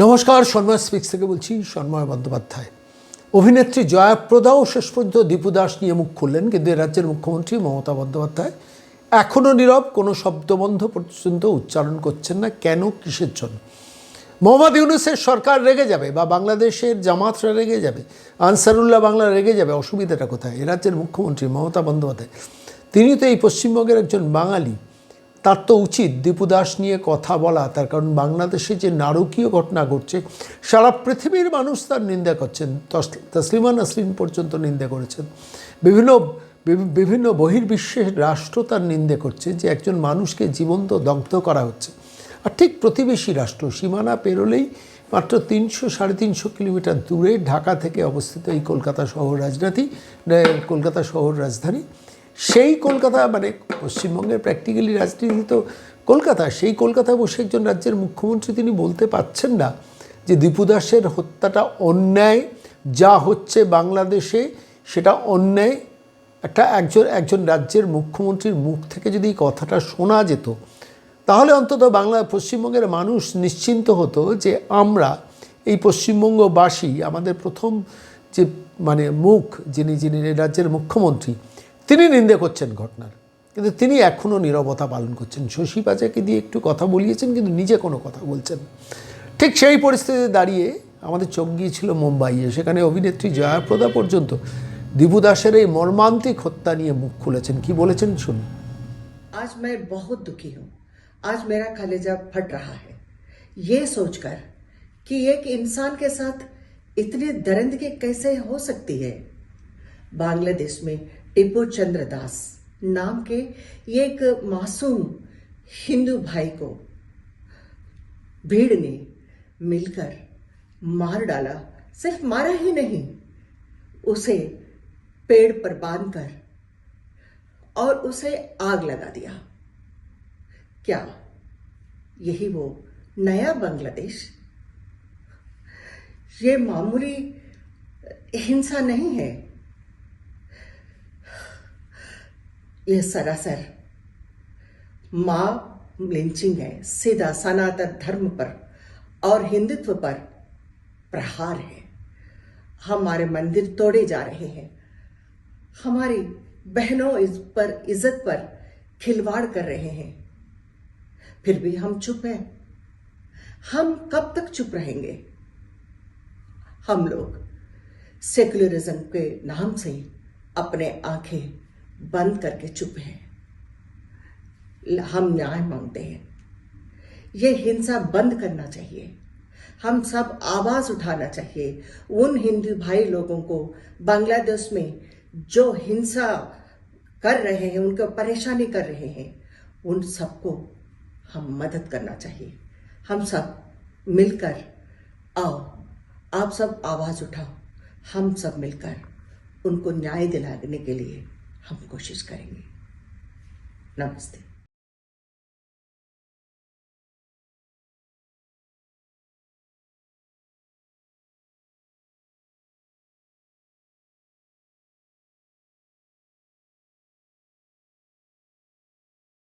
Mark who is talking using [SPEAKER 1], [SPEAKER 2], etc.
[SPEAKER 1] নমস্কার, সন্ময় স্পিক্স থেকে বলছি। সন্ময় বন্দ্যোপাধ্যায় অভিনেত্রী জয়াপ্রদাও শেষ পর্যন্ত দীপু দাস নিয়ে মুখ খুললেন, কিন্তু রাজ্যের মুখ্যমন্ত্রী মমতা বন্দ্যোপাধ্যায় এখনও নীরব, কোনো শব্দবন্ধ পর্যন্ত উচ্চারণ করছেন না। কেন, কিসের জন্য? মোহাম্মদ ইউনূসের সরকার রেগে যাবে বা বাংলাদেশের জামাতরা রেগে যাবে, আনসারুল্লাহ বাংলা রেগে যাবে, অসুবিধাটা কোথায়? রাজ্যের মুখ্যমন্ত্রী মমতা বন্দ্যোপাধ্যায়, তিনি তো এই পশ্চিমবঙ্গের একজন বাঙালি, তার তো উচিত দীপু দাস নিয়ে কথা বলা। তার কারণ বাংলাদেশে যে নারকীয় ঘটনা ঘটছে, সারা পৃথিবীর মানুষ তার নিন্দা করছেন। তসলিমা নাসরিন পর্যন্ত নিন্দা করেছেন, বিভিন্ন বহির্বিশ্বের রাষ্ট্র তার নিন্দা করছে যে একজন মানুষকে জীবন্ত দগ্ধ করা হচ্ছে। আর ঠিক প্রতিবেশী রাষ্ট্র, সীমানা পেরোলেই মাত্র 300-350 কিলোমিটার দূরে ঢাকা থেকে অবস্থিত এই কলকাতা শহর রাজধানী, সেই কলকাতা মানে পশ্চিমবঙ্গের প্র্যাকটিক্যালি রাজনীতি তো কলকাতা। সেই কলকাতায় বসে একজন রাজ্যের মুখ্যমন্ত্রী তিনি বলতে পারছেন না যে দীপু দাসের হত্যাটা অন্যায়, যা হচ্ছে বাংলাদেশে সেটা অন্যায়। একজন রাজ্যের মুখ্যমন্ত্রীর মুখ থেকে যদি এই কথাটা শোনা যেত, তাহলে অন্তত পশ্চিমবঙ্গের মানুষ নিশ্চিন্ত হতো যে আমরা এই পশ্চিমবঙ্গবাসী, আমাদের প্রথম যে মুখ যিনি রাজ্যের মুখ্যমন্ত্রী, তিনি নিন্দা করছেন ঘটনার, কিন্তু তিনি এখনও নীরবতা পালন করছেন। শশী পাজাকে দিয়ে একটু কথা বলিয়েছেন, কিন্তু নিজে কোনো কথা বলছেন। ঠিক সেই পরিস্থিতিতে দাঁড়িয়ে আমাদের চোখ গিয়েছিল মুম্বাইয়ে। সেখানে অভিনেত্রী জয়াপ্রদা পর্যন্ত দীপু দাসের এই মর্মান্তিক হত্যা নিয়ে মুখ খুলেছেন। কি বলেছেন শুনুন।
[SPEAKER 2] आज मैं बहुत दुखी हूँ। आज मेरा कलेजा फट रहा है ये सोचकर कि एक इंसान के साथ इतनी दरिंदगी कैसे हो सकती है। बांग्लादेश में टिपू चंद्र दास नाम के एक मासूम हिंदू भाई को भीड़ ने मिलकर मार डाला। सिर्फ मारा ही नहीं, उसे पेड़ पर बांधकर और उसे आग लगा दिया। क्या यही वो नया बांग्लादेश? ये मामूली हिंसा नहीं है, यह सरासर मां लिंचिंग है। सीधा सनातन धर्म पर और हिंदुत्व पर प्रहार है। हमारे मंदिर तोड़े जा रहे हैं, हमारी बहनों पर इज्जत पर खिलवाड़ कर रहे हैं, फिर भी हम चुप हैं। हम कब तक चुप रहेंगे? हम लोग सेक्युलरिज्म के नाम से अपने आंखें बंद करके चुप हैं। हम न्याय मांगते हैं। ये हिंसा बंद करना चाहिए। हम सब आवाज उठाना चाहिए। उन हिंदू भाई लोगों को बांग्लादेश में जो हिंसा कर रहे हैं, उनको परेशानी कर रहे हैं, उन सबको हम मदद करना चाहिए। हम सब मिलकर आओ, आप सब आवाज उठाओ, हम सब मिलकर उनको न्याय दिलाने के लिए हम कोशिश करेंगे। नमस्ते।